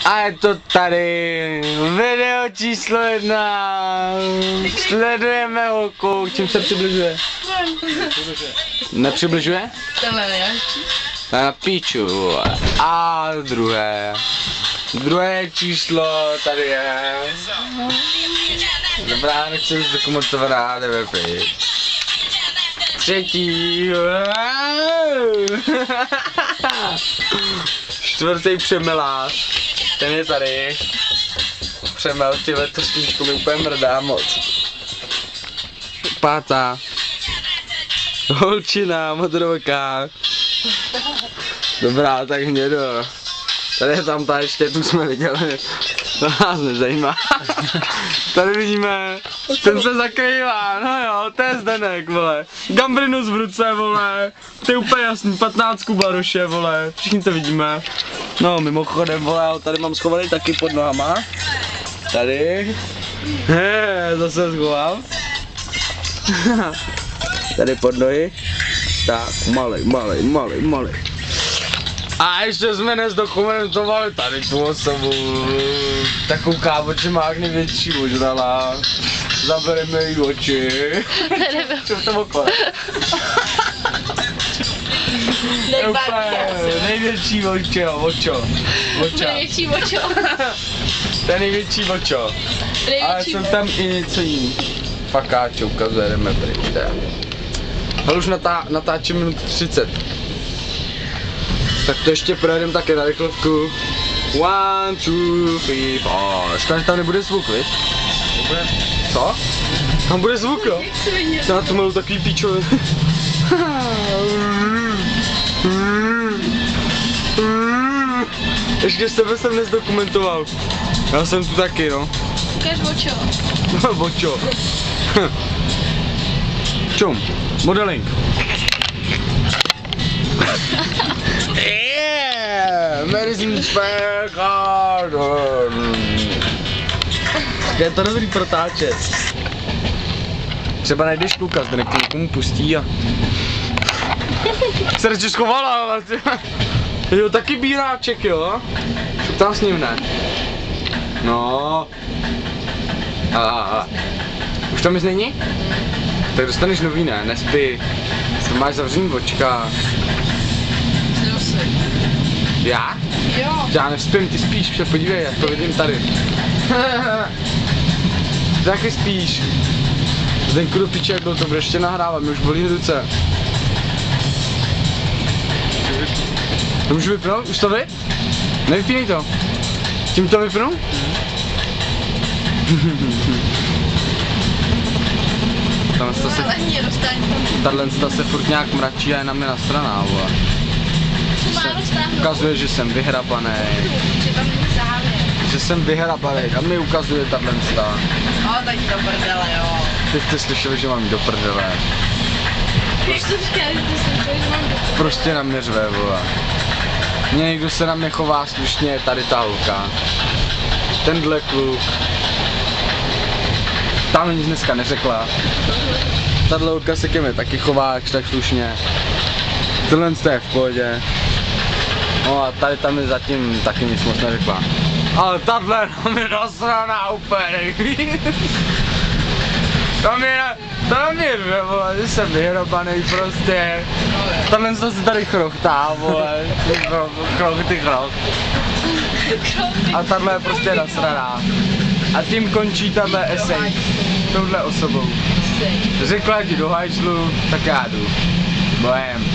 A je to tady video číslo 1. Sledujeme holku, čím se přibližuje? Nepřibližuje? Na píču. A druhé číslo tady je. Dobrá, nechci už dokumentovat, jdeme pryč. Třetí. Čtvrtý přemelář. Ten je tady. Přemel, tyhle trstníčku mi úplně mrdá moc. Pátá. Holčina, modrovka. Dobrá, tak hnědo. Tady je tam ta ještě, tu jsme viděli. To nás nezajímá. Tady vidíme, ten se zakrývá, no jo, to je Zdenek, vole. Gambrinus v ruce, vole. To je úplně jasný, 15 baroše, vole. Všichni to vidíme. No, mimochodem, vole, tady mám schovaný taky pod nohama. Tady. Zase schoval. Tady pod nohy. Tak, malej. A ještě jsme nezdokumentovali tady tu osobu. Takovou kávočemák největší ožrala. Zabereme jí oči. Co v tom okole? Největší očo. Největší očo. To je největší očo. Ale jsou tam i něco jiný. Fakáče ukazujeme pryč. Ale už natáčím minut 30. Tak to ještě projedeme také na rychlovku. 1, 2, 3, 4. Škoda, že tam nebude zvuk, viď? Co? Tam bude zvuk, jo? Já na to malu takový píčový. Ještě sebe jsem nezdokumentoval. Já jsem tu taky, no. Ukáž očo. Očo. Čum, modeling. Madison Square Garden. Je to dobrý protáčet. Třeba najdeš kluka, zde to někomu pustí a... Se radši schovala, ale ty... Jo, taky bíráček, jo? Tam s ním ne. No. Už tam nic není? Tak dostaneš nový, ne? Nespí. Máš zavřený očka. Já? Jo. Já nespím, ty spíš, se podívej, já to vidím tady. Ty taky spíš. Zdenku do piče, jak to bude ještě nahrávat, mi už bolí ruce. To můžu vypnout? Už to vy? Nevypínej to. Tím to vypnu? Tahle se furt nějak mračí a je na mě nasraná, vole. Ukazuje, že jsem vyhrabaný. Že jsem vyhrabaný a mi ukazuje tahle stá. No, tak jdi do prdele, jo. Ty jste slyšeli, že mám jít do prdele. Proč to říkáš, že ty slyšeli, že mám do prdele? Prostě na mě řve, vole. Někdo se na mě chová slušně, tady ta holka. Tenhle kluk. Tam nic dneska neřekla. Tahle holka se ke mně taky chová, tak slušně. Tohle je v pohodě. No a tady tam je zatím taky nic moc neřekla. Ale tahle tam je nasraná úplně. Tam je, vole, že jsem vyhrabaný prostě. Tahle se tady chrochtá, vole. Ty chroch. A tahle je prostě nasraná. A tím končí tahle esej. Touhle osobou. Řekla ti do hajzlu, tak já jdu. Bohem.